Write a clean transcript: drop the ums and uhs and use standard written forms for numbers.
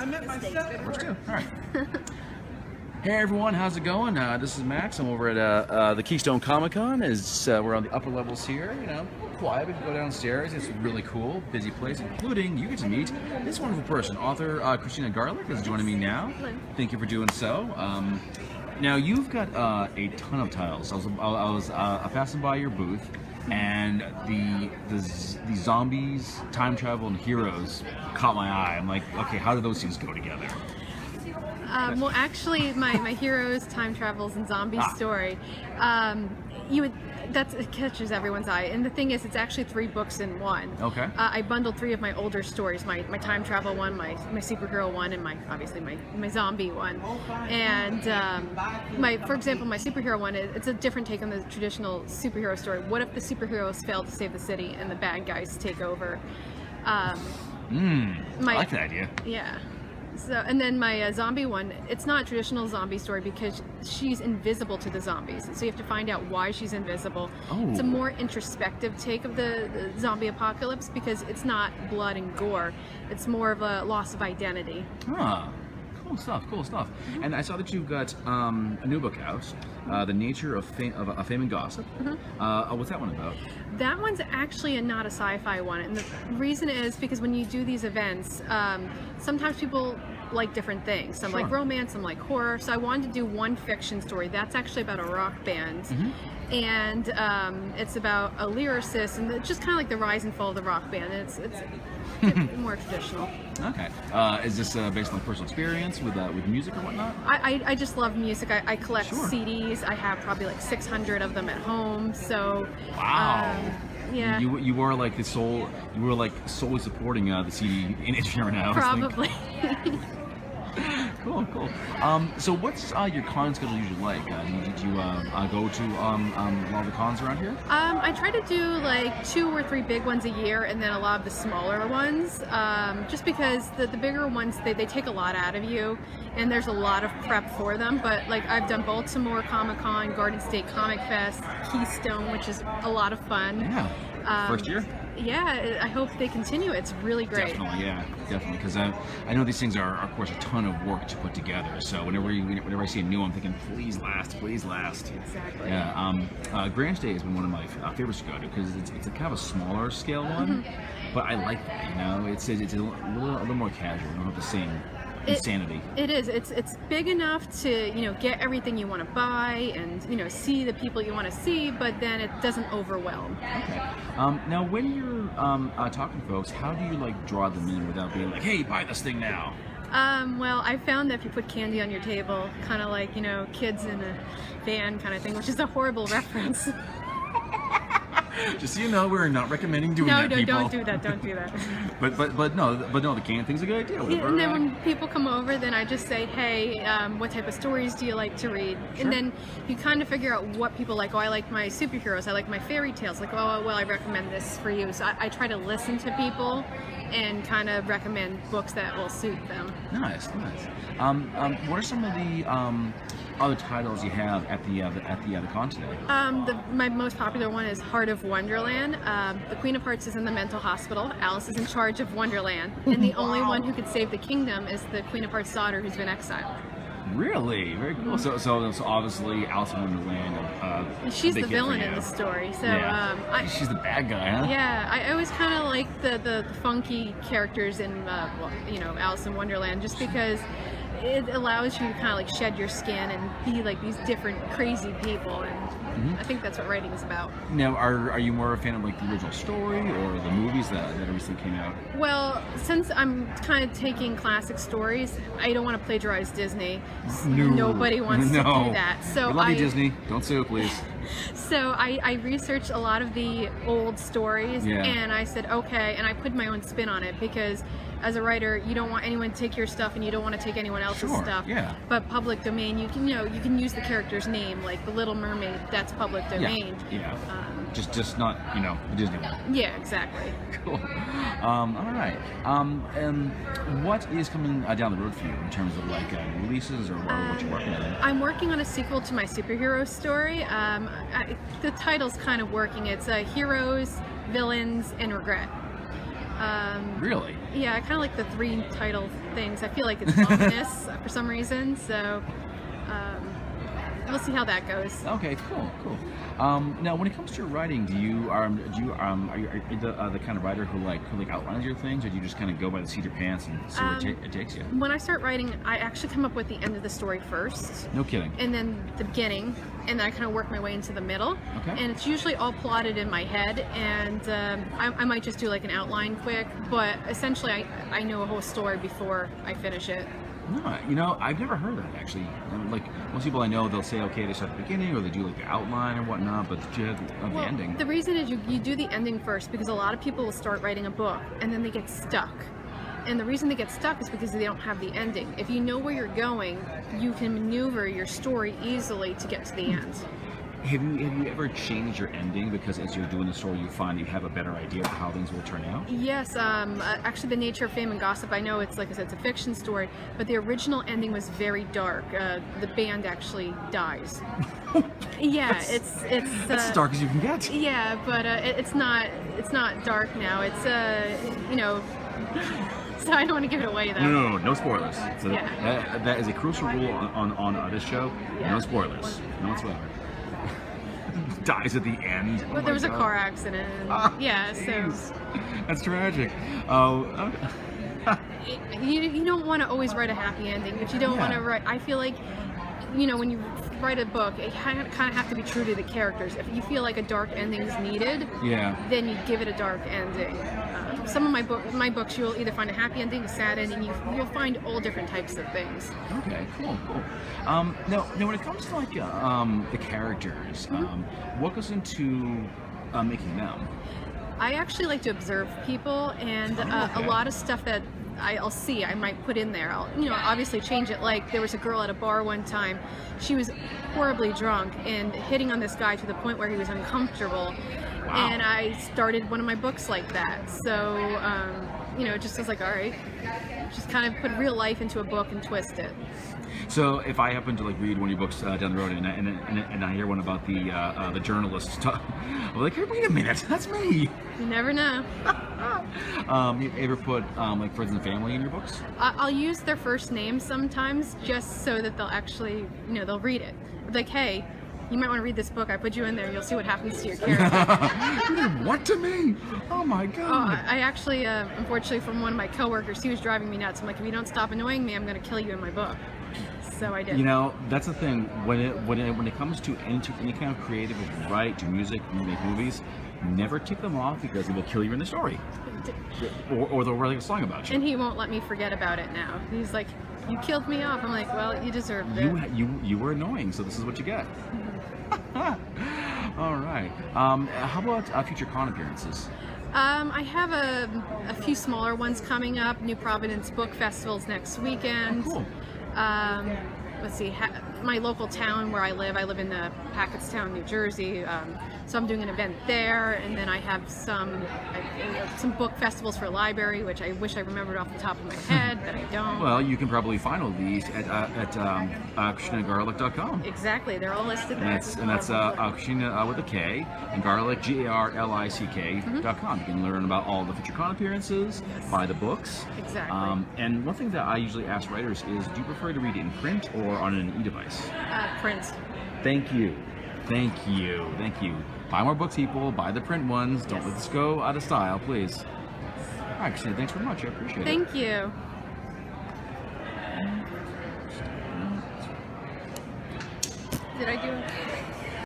I met myself. Works too. All right. Hey everyone, how's it going? This is Max. I'm over at the Keystone Comic-Con. We're on the upper levels here. You know, quiet. We can go downstairs. It's a really cool, busy place, including you get to meet this wonderful person. Author Kristina Garlick is joining me now. Thank you for doing so. Now you've got a ton of titles. I was passing by your booth, and the zombies, time travel, and heroes caught my eye. I'm like, okay, how do those things go together? Well, actually, my heroes, time travels, and zombie story, it catches everyone's eye. And the thing is, it's actually 3 books in one. Okay. I bundled 3 of my older stories: my time travel one, my superhero one, and obviously my zombie one. And for example, my superhero one, it's a different take on the traditional superhero story. What if the superheroes fail to save the city and the bad guys take over? I like that idea. Yeah. So, and then my zombie one, it's not a traditional zombie story because she's invisible to the zombies. So you have to find out why she's invisible. Oh. It's a more introspective take of the zombie apocalypse because it's not blood and gore. It's more of a loss of identity. Huh. Cool stuff, cool stuff. And I saw that you've got a new book out, The Nature of Fame and Gossip. What's that one about? That one's actually not a sci-fi one, and the reason is because when you do these events, sometimes people like different things. Some like romance, some like horror. So I wanted to do one fiction story that's actually about a rock band, and it's about a lyricist, and it's just kind of like the rise and fall of the rock band. It's more traditional. Okay. Is this based on personal experience with music or whatnot? I just love music. I collect CDs. I have probably like 600 of them at home. So wow. Yeah. You were like the soul. You were like solely supporting the CD industry right now. Probably. Cool, cool. So what's your con schedule usually like? Did you go to a lot of the cons around here? I try to do like 2 or 3 big ones a year, and then a lot of the smaller ones. Just because the bigger ones, they take a lot out of you, and there's a lot of prep for them. But like I've done Baltimore Comic-Con, Garden State Comic Fest, Keystone, which is a lot of fun. Yeah. First year? Yeah, I hope they continue. It's really great. Definitely, yeah, definitely. Because I know these things are, of course, a ton of work to put together. So whenever I see a new one, I'm thinking, please last, please last. Exactly. Yeah. Grand Day has been one of my favorites to go to because it's a kind of a smaller scale one, but I like that. You know, it's a little more casual. You don't have the same insanity. It is. It's big enough to get everything you want to buy and see the people you want to see, but then it doesn't overwhelm. Okay. Now, when you're talking to folks, how do you like draw them in without being like, "Hey, buy this thing now"? Well, I found that if you put candy on your table, kind of like kids in a van kind of thing, which is a horrible reference. Just so you know, we're not recommending doing that, people. No, don't do that. Don't do that. but no, the can thing's a good idea. Yeah, and then when people come over, then I just say, hey, what type of stories do you like to read? Sure. And then you kind of figure out what people like. Oh, I like my superheroes. I like my fairy tales. Like, oh, well, I recommend this for you. So I try to listen to people and kind of recommend books that will suit them. Nice. What are some of the other titles you have at the con today? My most popular one is Heart of Wonderland. The Queen of Hearts is in the mental hospital. Alice is in charge of Wonderland, and the only one who could save the kingdom is the Queen of Hearts' daughter, who's been exiled. Really? Very cool. So obviously Alice in Wonderland. She's the villain in the story. So yeah. She's the bad guy, huh? Yeah, I always kind of like the funky characters in Alice in Wonderland, just because it allows you to kind of like shed your skin and be like these different crazy people, and I think that's what writing is about. Now, are you more a fan of like the original story or the movies that recently came out? Well, since I'm kind of taking classic stories, I don't want to plagiarize Disney. No. Nobody wants to do that. So we love you, Disney. Don't sue, please. So I researched a lot of the old stories, and I said, okay, and I put my own spin on it because as a writer, you don't want anyone to take your stuff, and you don't want to take anyone else's stuff. Yeah. But public domain, you can use the character's name, like the Little Mermaid. That's public domain. Yeah. Just not the Disney one. Yeah, exactly. Cool. All right. And what is coming down the road for you in terms of like releases or what you're working on? I'm working on a sequel to my superhero story. The title's kind of working. It's Heroes, Villains, and Regret. Really? Yeah, I kind of like the 3 title things. I feel like it's ominous for some reason, so we'll see how that goes. Okay, cool. Now, when it comes to your writing, are you the kind of writer who outlines your things, or do you just kind of go by the seat of your pants and see where it takes you? When I start writing, I actually come up with the end of the story first. No kidding. And then the beginning, and then I kind of work my way into the middle. Okay. And it's usually all plotted in my head, and I might just do like an outline quick, but essentially I know a whole story before I finish it. No, I've never heard that actually. Like most people I know, they'll say, okay, they start at the beginning, or they do like the outline or whatnot, but you have the ending. The reason is you do the ending first because a lot of people will start writing a book and then they get stuck. And the reason they get stuck is because they don't have the ending. If you know where you're going, you can maneuver your story easily to get to the end. Have you ever changed your ending because as you're doing the story you find you have a better idea of how things will turn out? Yes, actually The Nature of Fame and Gossip, I know it's like I said, it's a fiction story, but the original ending was very dark. The band actually dies. Yeah, it's that's as dark as you can get. Yeah, but it's not dark now. It's so I don't want to give it away though. No spoilers. So yeah. that is a crucial rule on this show. Yeah. No spoilers. No whatsoever. Dies at the end. But there was a car accident. Yeah, geez. so that's tragic. You don't want to always write a happy ending, but you don't want to write. I feel like, when you write a book, it kind of have to be true to the characters. If you feel like a dark ending is needed, then you give it a dark ending. Some of my books, you'll either find a happy ending, a sad ending. You'll find all different types of things. Okay, cool. Now, when it comes to like the characters, what goes into making them? I actually like to observe people, and a lot of stuff that I'll see, I might put in there. I'll, obviously change it. Like there was a girl at a bar one time. She was horribly drunk and hitting on this guy to the point where he was uncomfortable. Wow. And I started one of my books like that. So, it just was like, all right, just kind of put real life into a book and twist it. So if I happen to read one of your books down the road and I hear one about the journalist, I'm like, hey, wait a minute, that's me. You never know. You ever put friends and family in your books? I'll use their first name sometimes just so that they'll actually, they'll read it. Like, hey, you might want to read this book. I put you in there. You'll see what happens to your character. You did what to me? Oh my God. I actually, unfortunately, from one of my coworkers, he was driving me nuts. I'm like, if you don't stop annoying me, I'm going to kill you in my book. So I did. That's the thing. When it comes to any kind of creative, if you write, do music, you make movies, never tick them off because it will kill you in the story. Or they'll write a song about you. And he won't let me forget about it now. He's like, you killed me off. I'm like, well, you deserved it. You were annoying, so this is what you get. All right. How about future con appearances? I have a few smaller ones coming up. New Providence Book Festival's next weekend. Oh, cool. Let's see, my local town where I live in Hackettstown, New Jersey, so I'm doing an event there, and then I have some book festivals for a library, which I wish I remembered off the top of my head, but I don't. Well, you can probably find all these at KristinaGarlick.com. Exactly, they're all listed there. And that's Kristina with a K, and Garlick, Garlick.com. You can learn about all the future con appearances, buy the books. Exactly. And one thing that I usually ask writers is, do you prefer to read in print or on an e-device? Print. Thank you. Buy more books, people. Buy the print ones. Don't let this go out of style, please. All right, Kristina, thanks very much. I appreciate it. Thank you. Did I do it?